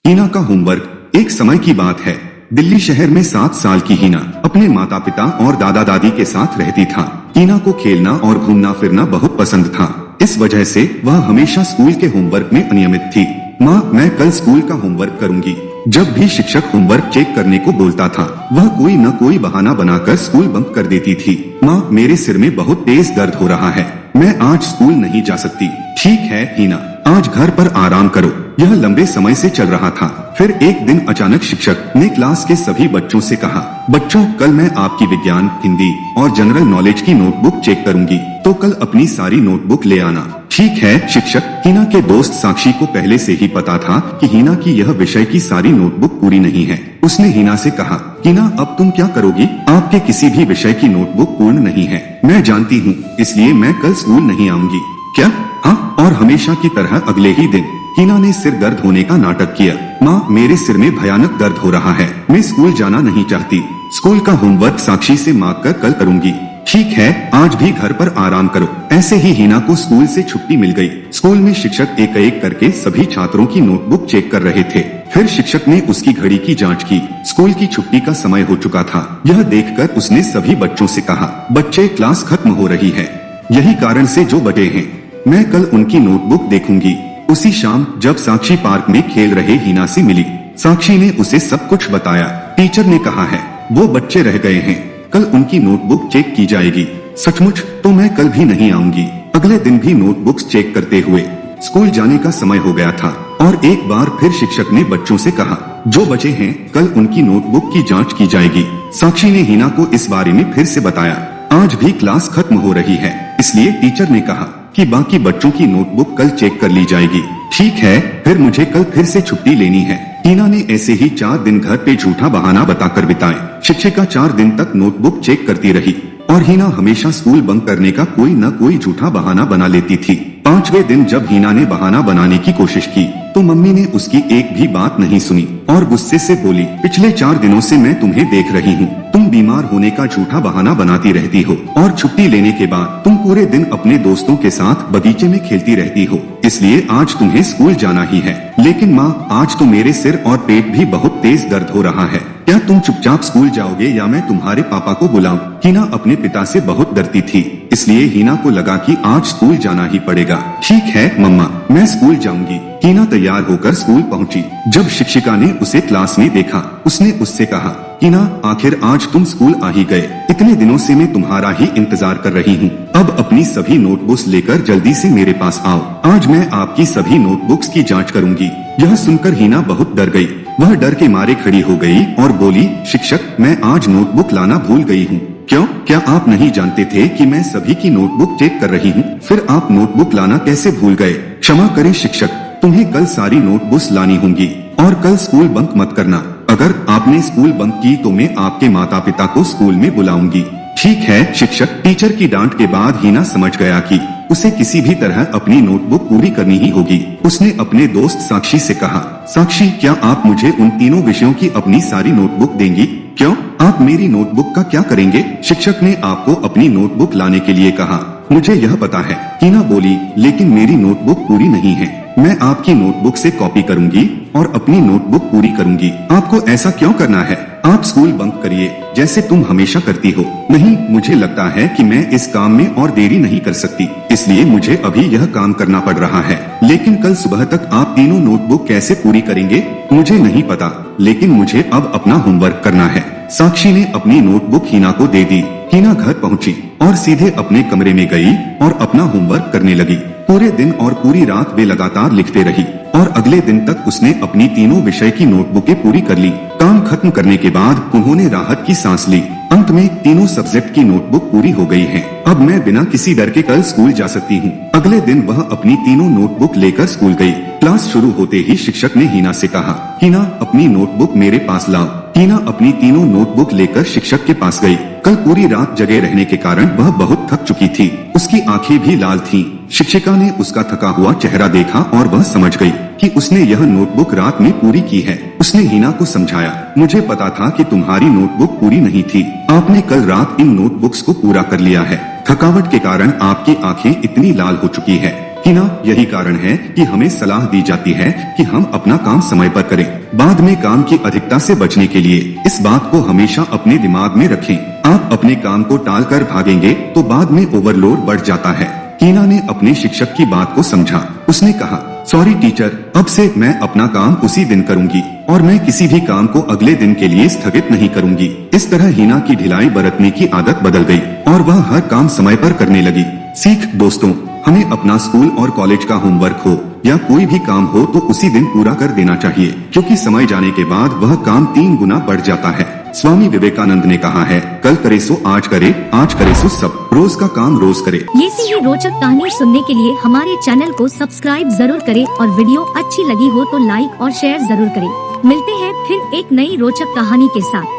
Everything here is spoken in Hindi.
हीना का होमवर्क। एक समय की बात है, दिल्ली शहर में 7 साल की हीना अपने माता पिता और दादा दादी के साथ रहती था। हीना को खेलना और घूमना फिरना बहुत पसंद था। इस वजह से वह हमेशा स्कूल के होमवर्क में अनियमित थी। माँ, मैं कल स्कूल का होमवर्क करूंगी। जब भी शिक्षक होमवर्क चेक करने को बोलता था, वह कोई न कोई बहाना बनाकर स्कूल बंक कर देती थी। माँ, मेरे सिर में बहुत तेज दर्द हो रहा है, मैं आज स्कूल नहीं जा सकती। ठीक है हीना, आज घर पर आराम करो। यह लंबे समय से चल रहा था। फिर एक दिन अचानक शिक्षक ने क्लास के सभी बच्चों से कहा, बच्चों, कल मैं आपकी विज्ञान, हिंदी और जनरल नॉलेज की नोटबुक चेक करूंगी, तो कल अपनी सारी नोटबुक ले आना। ठीक है शिक्षक। हीना के दोस्त साक्षी को पहले से ही पता था कि हीना की यह विषय की सारी नोटबुक पूरी नहीं है। उसने हीना से कहा, हीना, अब तुम क्या करोगी? आपके किसी भी विषय की नोटबुक पूर्ण नहीं है। मैं जानती हूँ, इसलिए मैं कल स्कूल नहीं आऊंगी। क्या? हाँ। और हमेशा की तरह अगले ही दिन हीना ने सिर दर्द होने का नाटक किया। माँ, मेरे सिर में भयानक दर्द हो रहा है, मैं स्कूल जाना नहीं चाहती। स्कूल का होमवर्क साक्षी से मांग कर कल करूंगी। ठीक है, आज भी घर पर आराम करो। ऐसे ही हीना को स्कूल से छुट्टी मिल गई। स्कूल में शिक्षक एक एक करके सभी छात्रों की नोटबुक चेक कर रहे थे। फिर शिक्षक ने उसकी घड़ी की जांच की। स्कूल की छुट्टी का समय हो चुका था। यह देखकर उसने सभी बच्चों से कहा, बच्चे, क्लास खत्म हो रही है। यही कारण से जो बचे हैं, मैं कल उनकी नोटबुक देखूंगी। उसी शाम जब साक्षी पार्क में खेल रहे हीना से मिली, साक्षी ने उसे सब कुछ बताया। टीचर ने कहा है, वो बच्चे रह गए हैं, कल उनकी नोटबुक चेक की जाएगी। सचमुच? तो मैं कल भी नहीं आऊंगी। अगले दिन भी नोटबुक्स चेक करते हुए स्कूल जाने का समय हो गया था और एक बार फिर शिक्षक ने बच्चों से कहा, जो बचे हैं कल उनकी नोटबुक की जांच की जाएगी। साक्षी ने हीना को इस बारे में फिर से बताया। आज भी क्लास खत्म हो रही है, इसलिए टीचर ने कहा कि बाकी बच्चों की नोटबुक कल चेक कर ली जाएगी। ठीक है, फिर मुझे कल फिर से छुट्टी लेनी है। हीना ने ऐसे ही 4 दिन घर पे झूठा बहाना बताकर बिताए। शिक्षिका 4 दिन तक नोटबुक चेक करती रही और हीना हमेशा स्कूल बंक करने का कोई न कोई झूठा बहाना बना लेती थी। 5वें दिन जब हीना ने बहाना बनाने की कोशिश की तो मम्मी ने उसकी एक भी बात नहीं सुनी और गुस्से से बोली, पिछले 4 दिनों से मैं तुम्हें देख रही हूँ, तुम बीमार होने का झूठा बहाना बनाती रहती हो और छुट्टी लेने के बाद तुम पूरे दिन अपने दोस्तों के साथ बगीचे में खेलती रहती हो, इसलिए आज तुम्हें स्कूल जाना ही है। लेकिन माँ, आज तो मेरे सिर और पेट भी बहुत तेज दर्द हो रहा है। क्या तुम चुपचाप स्कूल जाओगे या मैं तुम्हारे पापा को बुलाऊं? हीना अपने पिता से बहुत डरती थी, इसलिए हीना को लगा कि आज स्कूल जाना ही पड़ेगा। ठीक है मम्मा, मैं स्कूल जाऊंगी। हीना तैयार होकर स्कूल पहुंची। जब शिक्षिका ने उसे क्लास में देखा, उसने उससे कहा, हीना, आखिर आज तुम स्कूल आ ही गए। इतने दिनों से मैं तुम्हारा ही इंतजार कर रही हूँ। अब अपनी सभी नोटबुक्स लेकर जल्दी से मेरे पास आओ। आज मैं आपकी सभी नोटबुक्स की जांच करूंगी। यह सुनकर हीना बहुत डर गई। वह डर के मारे खड़ी हो गई और बोली, शिक्षक, मैं आज नोटबुक लाना भूल गई हूँ। क्यों? क्या आप नहीं जानते थे कि मैं सभी की नोटबुक चेक कर रही हूँ? फिर आप नोटबुक लाना कैसे भूल गए? क्षमा करें शिक्षक, तुम्हें कल सारी नोटबुक्स लानी होंगी और कल स्कूल बंक मत करना। अगर आपने स्कूल बंक की तो मैं आपके माता पिता को स्कूल में बुलाऊंगी। ठीक है शिक्षक। टीचर की डांट के बाद हीना समझ गया कि उसे किसी भी तरह अपनी नोटबुक पूरी करनी ही होगी। उसने अपने दोस्त साक्षी से कहा, साक्षी, क्या आप मुझे उन तीनों विषयों की अपनी सारी नोटबुक देंगी? क्यों? आप मेरी नोटबुक का क्या करेंगे? शिक्षक ने आपको अपनी नोटबुक लाने के लिए कहा। मुझे यह पता है, हीना बोली, लेकिन मेरी नोटबुक पूरी नहीं है। मैं आपकी नोटबुक से कॉपी करूंगी और अपनी नोटबुक पूरी करूंगी। आपको ऐसा क्यों करना है? आप स्कूल बंक करिए जैसे तुम हमेशा करती हो। नहीं, मुझे लगता है कि मैं इस काम में और देरी नहीं कर सकती, इसलिए मुझे अभी यह काम करना पड़ रहा है। लेकिन कल सुबह तक आप तीनों नोटबुक कैसे पूरी करेंगे? मुझे नहीं पता, लेकिन मुझे अब अपना होमवर्क करना है। साक्षी ने अपनी नोटबुक हीना को दे दी। हीना घर पहुंची और सीधे अपने कमरे में गई और अपना होमवर्क करने लगी। पूरे दिन और पूरी रात वे लगातार लिखते रही और अगले दिन तक उसने अपनी तीनों विषय की नोटबुकें पूरी कर ली। काम खत्म करने के बाद उन्होंने राहत की सांस ली। अंत में तीनों सब्जेक्ट की नोटबुक पूरी हो गई है। अब मैं बिना किसी डर के कल स्कूल जा सकती हूँ। अगले दिन वह अपनी तीनों नोटबुक लेकर स्कूल गई। क्लास शुरू होते ही शिक्षक ने हीना से कहा, हीना, अपनी नोटबुक मेरे पास लाओ। हीना अपनी तीनों नोटबुक लेकर शिक्षक के पास गई। कल पूरी रात जगे रहने के कारण वह बहुत थक चुकी थी। उसकी आंखें भी लाल थीं। शिक्षिका ने उसका थका हुआ चेहरा देखा और वह समझ गई कि उसने यह नोटबुक रात में पूरी की है। उसने हीना को समझाया, मुझे पता था कि तुम्हारी नोटबुक पूरी नहीं थी। आपने कल रात इन नोटबुक्स को पूरा कर लिया है। थकावट के कारण आपकी आंखें इतनी लाल हो चुकी है। हीना, यही कारण है कि हमें सलाह दी जाती है कि हम अपना काम समय पर करें। बाद में काम की अधिकता से बचने के लिए इस बात को हमेशा अपने दिमाग में रखें। आप अपने काम को टालकर भागेंगे तो बाद में ओवरलोड बढ़ जाता है। हीना ने अपने शिक्षक की बात को समझा। उसने कहा, सॉरी टीचर, अब से मैं अपना काम उसी दिन करूंगी और मैं किसी भी काम को अगले दिन के लिए स्थगित नहीं करूंगी। इस तरह हीना की ढिलाई बरतने की आदत बदल गई और वह हर काम समय पर करने लगी। सीख दोस्तों, हमें अपना स्कूल और कॉलेज का होमवर्क हो या कोई भी काम हो तो उसी दिन पूरा कर देना चाहिए, क्योंकि समय जाने के बाद वह काम 3 गुना बढ़ जाता है। स्वामी विवेकानंद ने कहा है, कल करे सो आज करे, आज करे सो सब, रोज का काम रोज करे। ऐसी ही रोचक कहानी सुनने के लिए हमारे चैनल को सब्सक्राइब जरूर करें और वीडियो अच्छी लगी हो तो लाइक और शेयर जरूर करें। मिलते हैं फिर एक नई रोचक कहानी के साथ।